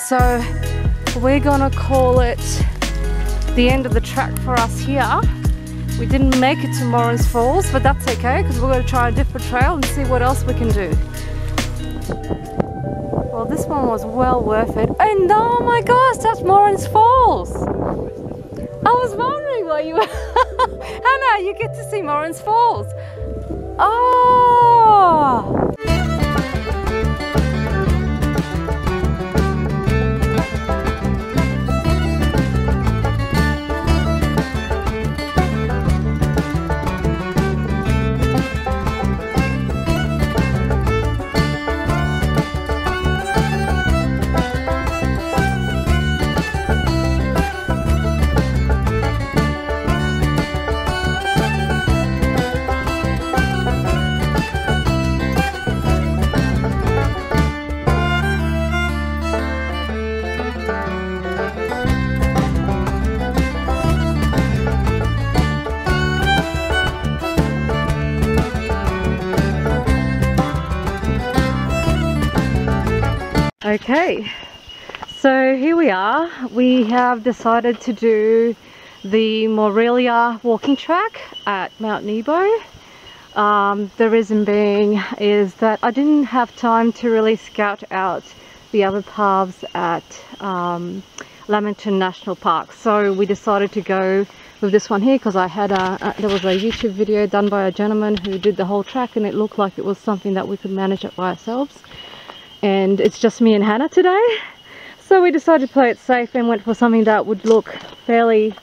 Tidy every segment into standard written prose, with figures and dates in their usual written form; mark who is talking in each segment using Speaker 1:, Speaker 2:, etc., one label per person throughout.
Speaker 1: so we're gonna call it the end of the track for us here. We didn't make it to Morin's Falls, but that's okay because we're going to try a different trail and see what else we can do. Well, this one was well worth it. And oh my gosh, that's Morin's Falls! I was wondering where you were. Hannah, you get to see Morin's Falls. Oh! Okay, so here we are. We have decided to do the Morelia walking track at Mount Nebo. The reason being is that I didn't have time to really scout out the other paths at Lamington National Park, so we decided to go with this one here because I had there was a YouTube video done by a gentleman who did the whole track, and it looked like it was something that we could manage it by ourselves. And it's just me and Hannah today, so we decided to play it safe and went for something that would look fairly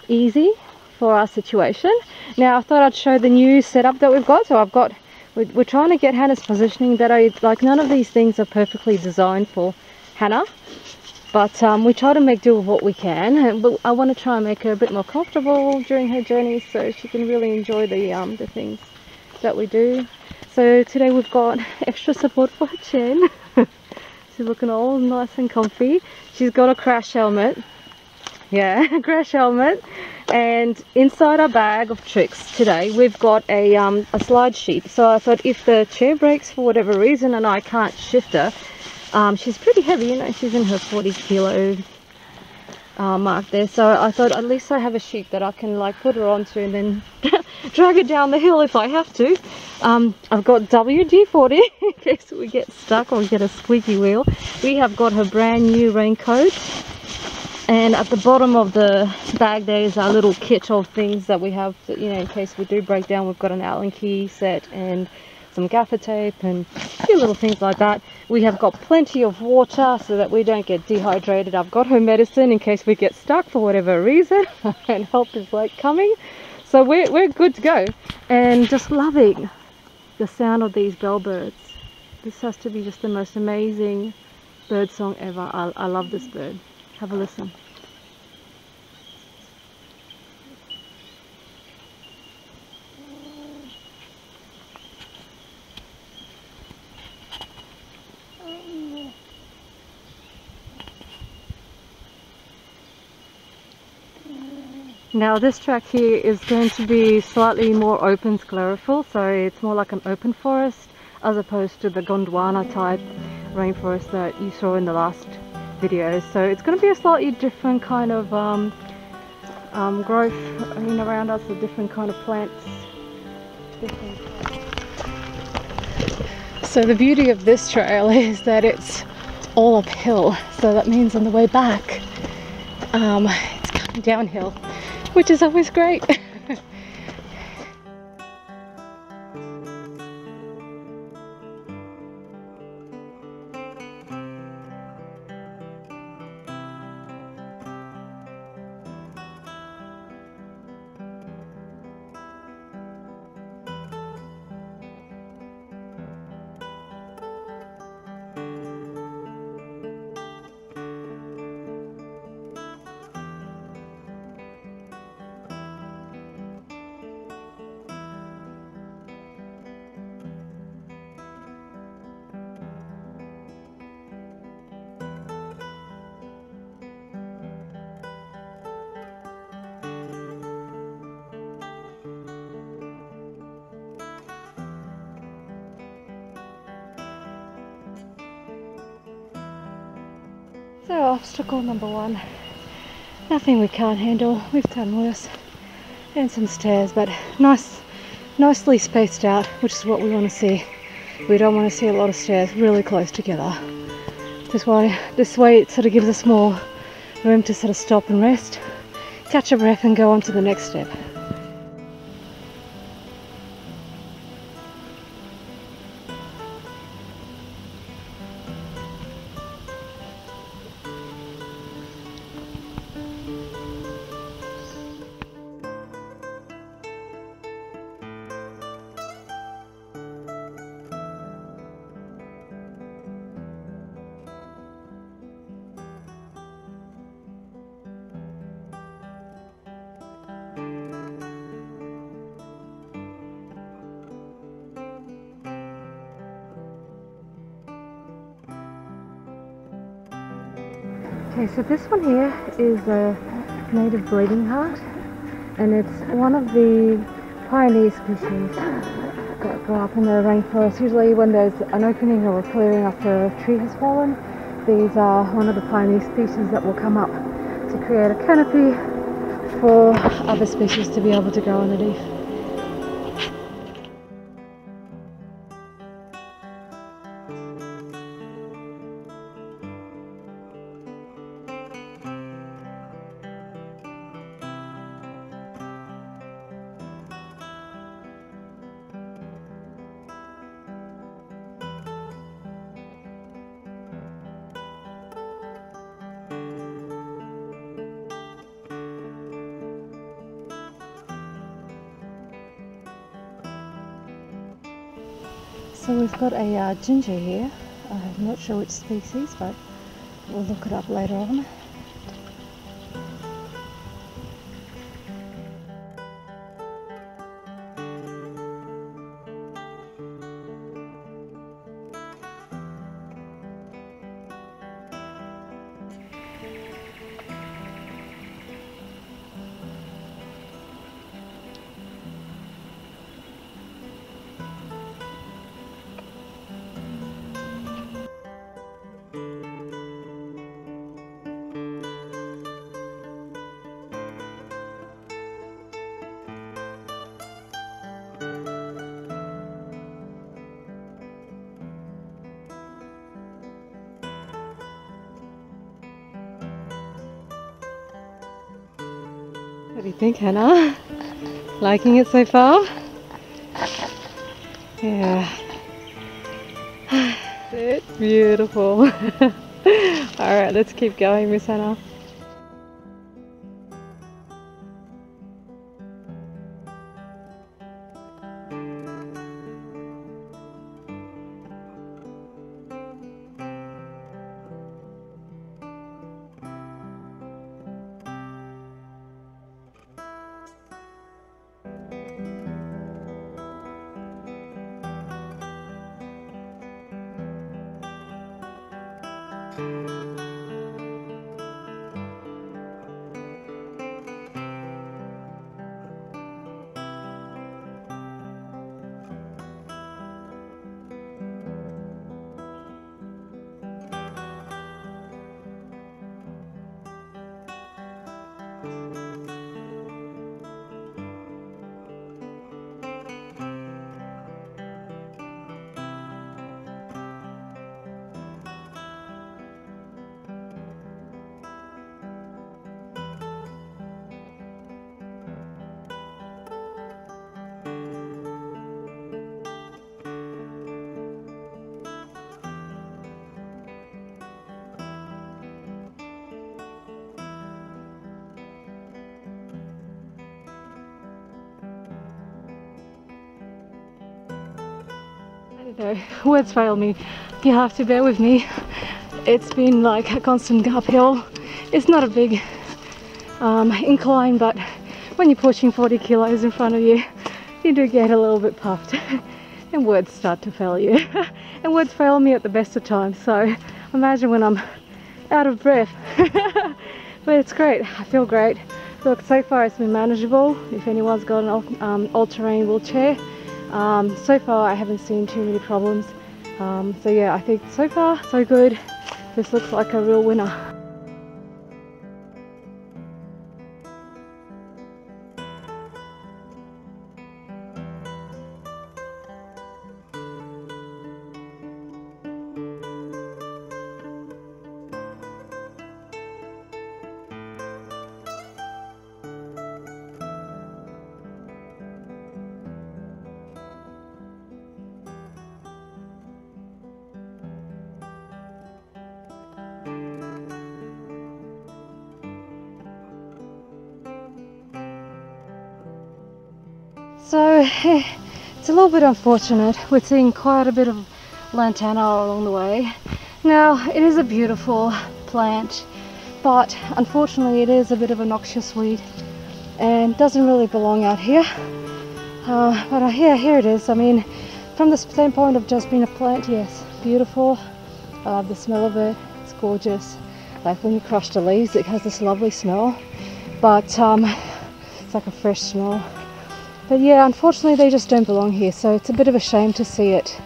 Speaker 1: easy for our situation. Now I thought I'd show the new setup that we've got. So we're trying to get Hannah's positioning better. Like, none of these things are perfectly designed for Hannah, but we try to make do with what we can, and I want to try and make her a bit more comfortable during her journey so she can really enjoy the things that we do. So today we've got extra support for her chin. She's looking all nice and comfy. She's got a crash helmet. Yeah, crash helmet. And inside our bag of tricks today we've got a slide sheet. So I thought if the chair breaks for whatever reason and I can't shift her, she's pretty heavy, you know, she's in her 40 kilo mark there. So I thought at least I have a sheet that I can like put her onto and then drag it down the hill if I have to. I've got WD-40 in case we get stuck or get a squeaky wheel. We have got her brand new raincoat, and at the bottom of the bag there is our little kit of things that we have that, you know, in case we do break down. We've got an Allen key set and some gaffer tape and a few little things like that. We have got plenty of water so that we don't get dehydrated. I've got her medicine in case we get stuck for whatever reason and help is like coming. So we're good to go, and just loving the sound of these bellbirds. This has to be just the most amazing bird song ever. I love this bird. Have a listen. Now this track here is going to be slightly more open sclerophyll, so it's more like an open forest as opposed to the Gondwana type rainforest that you saw in the last video. So it's going to be a slightly different kind of growth in around us, a different kind of plants. So the beauty of this trail is that it's all uphill, so that means on the way back it's coming downhill, which is always great. So obstacle number one, nothing we can't handle, we've done worse. And some stairs, but nicely spaced out, which is what we want to see. We don't want to see a lot of stairs really close together. This way it sort of gives us more room to sort of stop and rest, catch a breath and go on to the next step. Okay, so this one here is a native bleeding heart, and it's one of the pioneer species that grow up in the rainforest. Usually when there's an opening or a clearing after a tree has fallen, these are one of the pioneer species that will come up to create a canopy for other species to be able to go underneath. So we've got a ginger here. I'm not sure which species, but we'll look it up later on. What do you think, Hannah? Liking it so far? Yeah. It's beautiful. Alright, let's keep going, Miss Hannah. No, words fail me. You have to bear with me. It's been like a constant uphill. It's not a big incline, but when you're pushing 40 kilos in front of you, you do get a little bit puffed and words start to fail you. And words fail me at the best of times, so imagine when I'm out of breath. But it's great, I feel great. Look, so far it's been manageable. If anyone's got an all-terrain wheelchair, so far I haven't seen too many problems. So yeah, I think so far so good. This looks like a real winner. So it's a little bit unfortunate. We're seeing quite a bit of lantana along the way. Now it is a beautiful plant, but unfortunately it is a bit of a noxious weed and doesn't really belong out here. But here it is. I mean, from the standpoint of just being a plant, yes, beautiful. I love the smell of it. It's gorgeous. Like when you crush the leaves, it has this lovely smell. But it's like a fresh smell. But yeah, unfortunately they just don't belong here, so it's a bit of a shame to see it.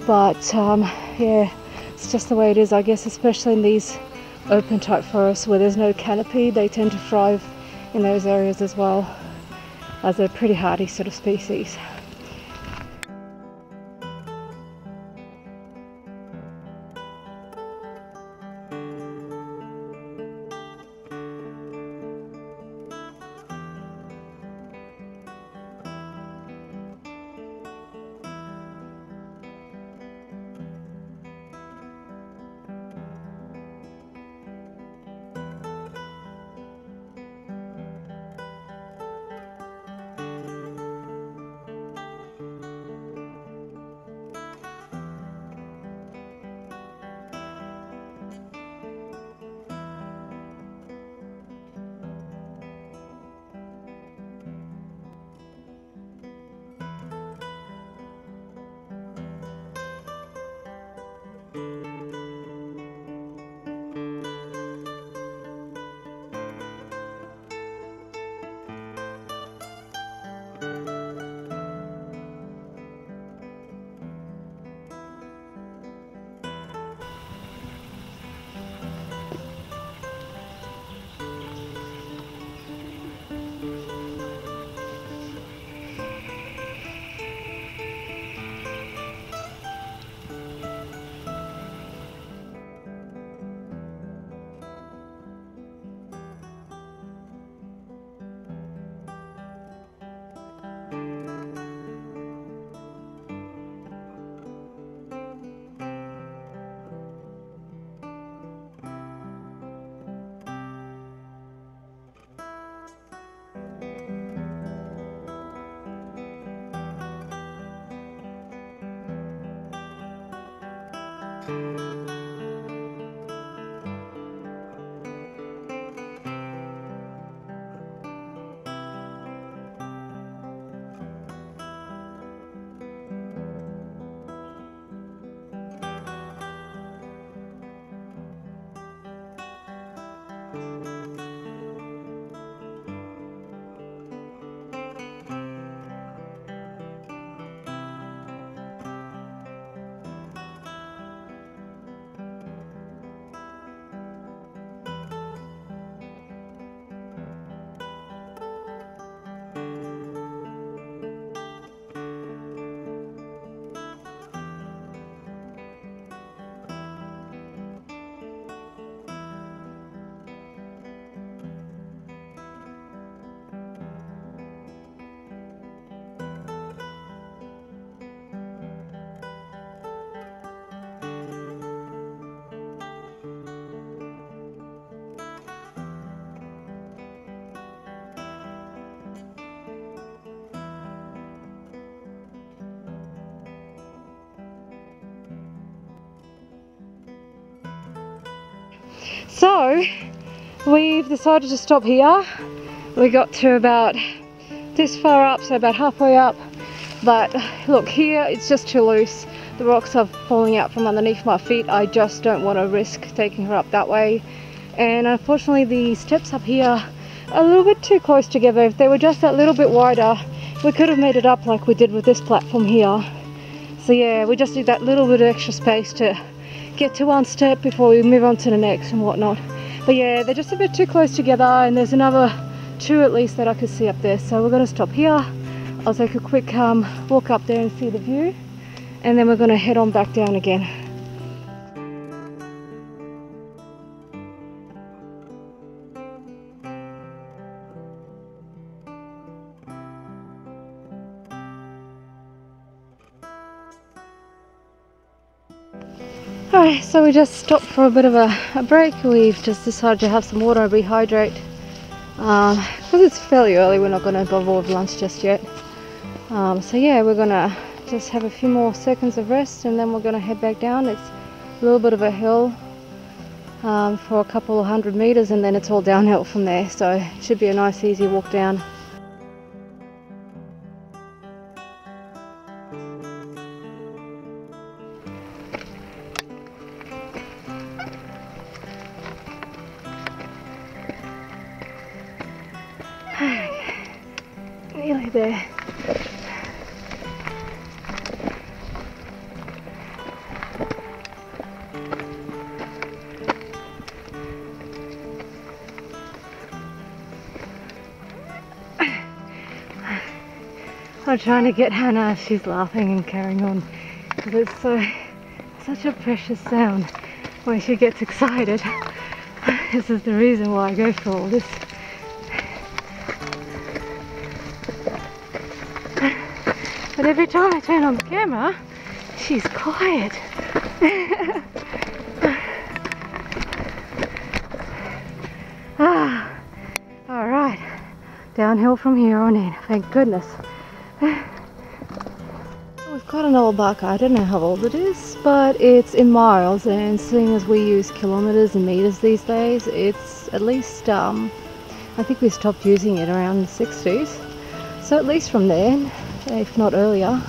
Speaker 1: But yeah, it's just the way it is, I guess, especially in these open type forests where there's no canopy. They tend to thrive in those areas as well, as a pretty hardy sort of species. So we've decided to stop here. We got to about this far up, so about halfway up, but look, here it's just too loose. The rocks are falling out from underneath my feet. I just don't want to risk taking her up that way, and unfortunately the steps up here are a little bit too close together. If they were just a little bit wider, we could have made it up like we did with this platform here. So yeah, we just need that little bit of extra space to get to one step before we move on to the next and whatnot. But yeah, they're just a bit too close together, and there's another two at least that I could see up there. So we're going to stop here. I'll take a quick walk up there and see the view, and then we're going to head on back down again. Alright, so we just stopped for a bit of a break. We've just decided to have some water and rehydrate. Because it's fairly early, we're not going to bother with lunch just yet. So yeah, we're gonna just have a few more seconds of rest and then we're gonna head back down. It's a little bit of a hill for a couple of 100 meters and then it's all downhill from there, so it should be a nice easy walk down. Nearly there. I'm trying to get Hannah, she's laughing and carrying on because it's such a precious sound when she gets excited. This is the reason why I go for all this. But every time I turn on the camera, she's quiet. Alright, downhill from here on in, thank goodness. We've got an old barker, I don't know how old it is, but it's in miles, and seeing as we use kilometers and meters these days, it's at least, I think we stopped using it around the 60s, so at least from then, if not earlier.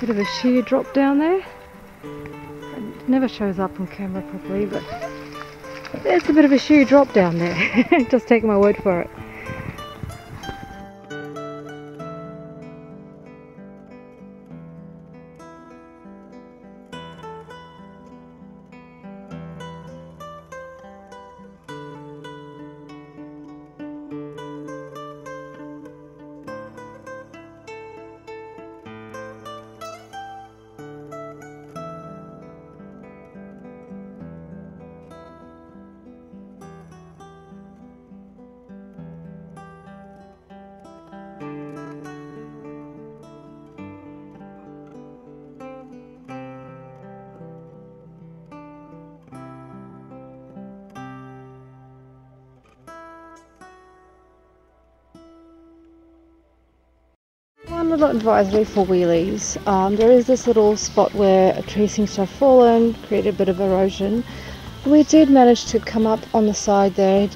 Speaker 1: Bit of a sheer drop down there. It never shows up on camera properly, but there's a bit of a sheer drop down there. Just take my word for it. One little advisory for wheelies. There is this little spot where a tree seems to have fallen, created a bit of erosion. We did manage to come up on the side there.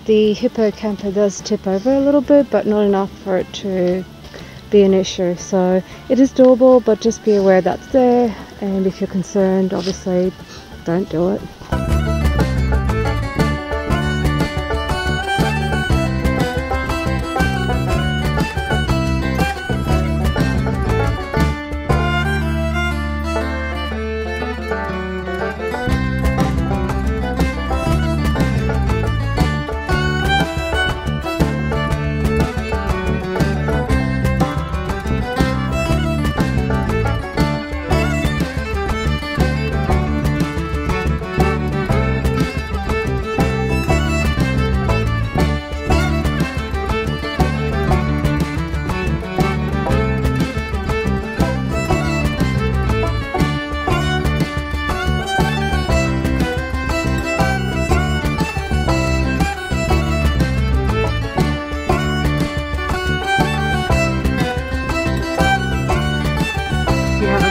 Speaker 1: The hippocampa does tip over a little bit, but not enough for it to be an issue. So it is doable, but just be aware that's there, and if you're concerned, obviously don't do it.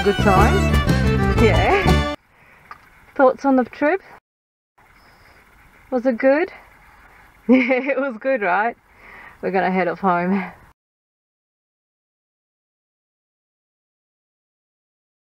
Speaker 1: good time. Yeah. Thoughts on the trip? Was it good? Yeah, it was good, right? We're gonna head off home.